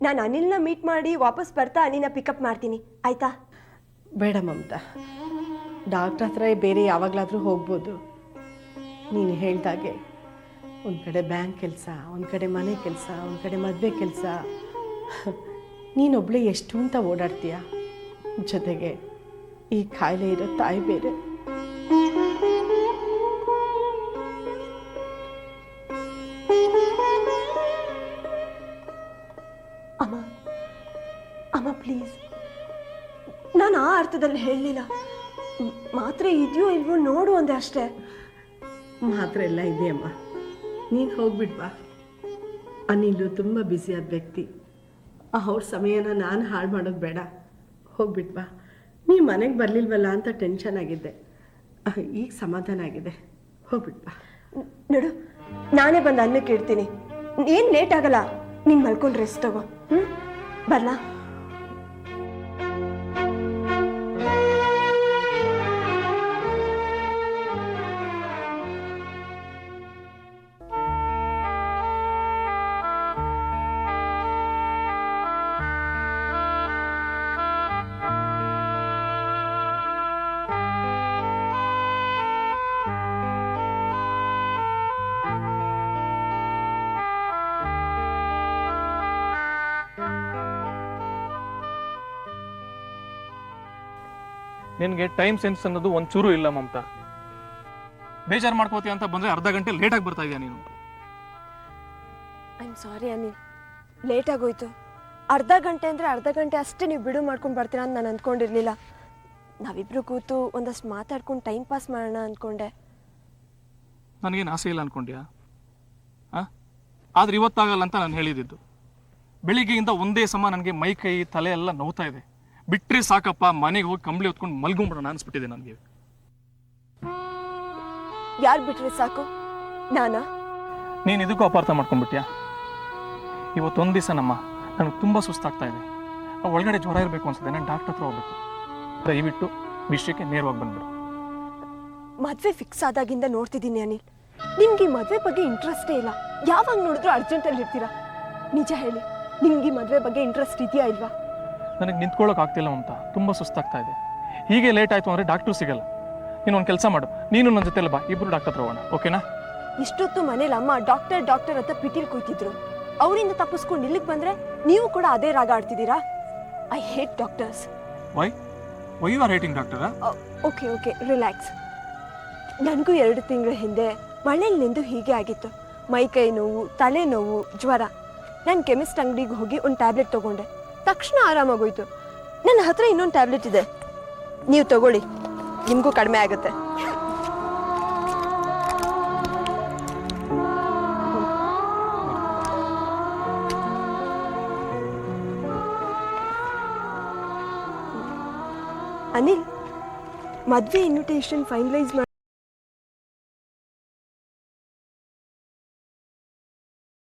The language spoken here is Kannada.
ನಾನು ಅನಿಲ್ನ ಮೀಟ್ ಮಾಡಿ ವಾಪಸ್ ಬರ್ತಾ ಅನಿನ ಪಿಕಪ್ ಮಾಡ್ತೀನಿ, ಆಯಿತಾ? ಬೇಡ ಮಮತಾ, ಡಾಕ್ಟ್ರ್ ಹತ್ರ ಬೇರೆ ಯಾವಾಗಲಾದರೂ ಹೋಗ್ಬೋದು. ನೀನು ಹೇಳ್ದಾಗೆ ಒಂದು ಕಡೆ ಬ್ಯಾಂಕ್ ಕೆಲಸ, ಒಂದು ಕಡೆ ಮನೆ ಕೆಲಸ, ಒಂದು ಕಡೆ ಮದುವೆ ಕೆಲಸ, ನೀನೊಬ್ಬಳೇ ಎಷ್ಟು ಅಂತ ಓಡಾಡ್ತೀಯ. ಜೊತೆಗೆ ಈ ಕಾಯಿಲೆ ಇರೋ ತಾಯಿ ಬೇರೆ. ಅಮ್ಮ ಅಮ್ಮ ಪ್ಲೀಸ್, ನಾನು ಆ ಅರ್ಥದಲ್ಲಿ ಹೇಳಲಿಲ್ಲ. ಮಾತ್ರೆ ಇದೆಯೋ ಇಲ್ವೋ ನೋಡು ಅಂದೆ ಅಷ್ಟೇ. ಮಾತ್ರ ಎಲ್ಲ ಇದೆಯಮ್ಮ, ನೀನು ಹೋಗ್ಬಿಡ್ವಾ. ಅನಿಲು ತುಂಬ ಬ್ಯುಸಿಯಾದ ವ್ಯಕ್ತಿ, ಅವ್ರ ಸಮಯನ ನಾನು ಹಾಳು ಮಾಡೋದು ಬೇಡ. ಹೋಗ್ಬಿಟ್ವಾ. ನೀ ಮನೆಗೆ ಬರಲಿಲ್ವಲ್ಲ ಅಂತ ಟೆನ್ಷನ್ ಆಗಿದ್ದೆ, ಈಗ ಸಮಾಧಾನ ಆಗಿದೆ. ಹೋಗ್ಬಿಟ್ವಾ. ನೋಡು, ನಾನೇ ಬಂದು ಅನ್ನಕ್ಕೆ ಇಡ್ತೀನಿ. ಏನು ಲೇಟ್ ಆಗಲ್ಲ, ನೀನು ಮಲ್ಕೊಂಡು ರೆಸ್ಟ್ ತಗೋ. ಬರ್ಲಾ? ನಿನಗೆ ಟೈಮ್ ಸೆನ್ಸ್ ಅನ್ನೋದು ಒಂಚೂರು ಇಲ್ಲ ಮಮತಾ. ಬೇಜಾರು ಮಾಡ್ಕೋತೀಯ ಅಂತ ಬಂದರೆ ಅರ್ಧ ಗಂಟೆ ಲೇಟಾಗಿ ಬರ್ತಾ ಇದೆಯಾ ನೀನು? I am sorry Anil, late ಆಗೋಯ್ತು. ಅರ್ಧ ಗಂಟೆ ಅಂದರೆ ಅರ್ಧ ಗಂಟೆ ಅಷ್ಟೇ ನೀವು ಬಿಡು ಮಾಡ್ಕೊಂಡು ಬರ್ತೀರಾ ಅಂತ ನಾನು ಅಂದ್ಕೊಂಡಿರಲಿಲ್ಲ. ನಾವಿಬ್ಬರು ಕೂತು ಒಂದಷ್ಟು ಮಾತಾಡ್ಕೊಂಡು ಟೈಮ್ ಪಾಸ್ ಮಾಡೋಣ ಅಂದ್ಕೊಂಡೆ. ನನಗೇನು ಆಸೆ ಇಲ್ಲ ಅಂದ್ಕೊಂಡ್ಯಾ? ಆದರೆ ಇವತ್ತಾಗಲ್ಲ ಅಂತ ನಾನು ಹೇಳಿದ್ದು. ಬೆಳಿಗ್ಗೆಯಿಂದ ಒಂದೇ ಸಮ ನನಗೆ ಮೈ ಕೈ ತಲೆ ಎಲ್ಲ ನೋವ್ತಾ ಇದೆ. ಬಿಟ್ಟರೆ ಸಾಕಪ್ಪ, ಮನೆಗೆ ಹೋಗಿ ಕಂಬಳಿ ಹೊತ್ಕೊಂಡು ಮಲ್ಗೊಂಬಿಡೋಣ ಅನಿಸ್ಬಿಟ್ಟಿದೆ ನನಗೆ. ಯಾರು ಬಿಟ್ರೆ ಸಾಕು? ನಾನಾ? ನೀನು ಇದಕ್ಕೂ ಅಪಾರ್ಥ ಮಾಡ್ಕೊಂಡ್ಬಿಟ್ಯಾ? ಇವತ್ತೊಂದು ದಿವಸ ನನಗೆ ತುಂಬ ಸುಸ್ತಾಗ್ತಾ ಇದೆ. ಒಳಗಡೆ ಜ್ವರ ಇರಬೇಕು ಅನ್ಸುತ್ತೆ. ನಾನು ಡಾಕ್ಟರ್ ಹತ್ರ ಹೋಗ್ಬೇಕು. ದಯವಿಟ್ಟು ವಿಷಯಕ್ಕೆ ನೇರವಾಗಿ ಬಂದ್ಬಿಡು. ಮದುವೆ ಫಿಕ್ಸ್ ಆದಾಗಿಂದ ನೋಡ್ತಿದ್ದೀನಿ ಅನಿಲ್, ನಿಮ್ಗೆ ಈ ಮದುವೆ ಬಗ್ಗೆ ಇಂಟ್ರೆಸ್ಟೇ ಇಲ್ಲ. ಯಾವಾಗ ನೋಡಿದ್ರು ಅರ್ಜೆಂಟಲ್ಲಿ ಇರ್ತೀರಾ. ನಿಜ ಹೇಳಿ, ನಿಮ್ಗೆ ಈ ಮದುವೆ ಬಗ್ಗೆ ಇಂಟ್ರೆಸ್ಟ್ ಇದೆಯಾ ಇಲ್ವಾ? ನನಗೆ ನಿಂತ್ಕೊಳ್ಳೋಕೆ ಆಗ್ತಿಲ್ಲ ಅಂತ, ತುಂಬ ಸುಸ್ತಾಗ್ತಾ ಇದೆ. ಹೀಗೆ ಲೇಟ್ ಆಯಿತು ಅಂದರೆ ಡಾಕ್ಟ್ರು ಸಿಗಲ್ಲ. ನೀನು ಒಂದು ಕೆಲಸ ಮಾಡು, ನೀನು ನನ್ನ ಜೊತೆಲ್ಲ ಬಾ, ಇಬ್ಬರು ಡಾಕ್ಟರ್ ಹತ್ರ ಹೋಗೋಣ, ಓಕೆನಾ? ಇಷ್ಟೊತ್ತು ಮನೇಲಿ ಅಮ್ಮ ಡಾಕ್ಟರ್ ಡಾಕ್ಟರ್ ಅಂತ ಪಿಟೀಲ್ ಕೂತಿದ್ರು. ಅವರಿಂದ ತಪ್ಪಿಸ್ಕೊಂಡು ಇಲ್ಲಿಗೆ ಬಂದರೆ ನೀವು ಕೂಡ ಅದೇ ರಾಗ ಆಡ್ತಿದ್ದೀರಾ. I hate doctors. Why you are hating ಡಾಕ್ಟರಾ? Okay okay, relax. ನನಗೂ 2 ತಿಂಗಳ ಹಿಂದೆ ಮನೇಲಿ ನಿಂದು ಹೀಗೆ ಆಗಿತ್ತು. ಮೈ ಕೈ ನೋವು, ತಲೆನೋವು, ಜ್ವರ. ನಾನು ಕೆಮಿಸ್ಟ್ ಅಂಗಡಿಗೆ ಹೋಗಿ ಒಂದು ಟ್ಯಾಬ್ಲೆಟ್ ತೊಗೊಂಡೆ. ತಕ್ಷಣ ಆರಾಮಾಗೋಯ್ತು. ನನ್ನ ಹತ್ರ ಇನ್ನೊಂದು ಟ್ಯಾಬ್ಲೆಟ್ ಇದೆ, ನೀವು ತಗೊಳ್ಳಿ, ನಿಮಗೂ ಕಡಿಮೆ ಆಗುತ್ತೆ. ಅನಿಲ್, ಮದುವೆ ಇನ್ವಿಟೇಷನ್ ಫೈನಲೈಸ್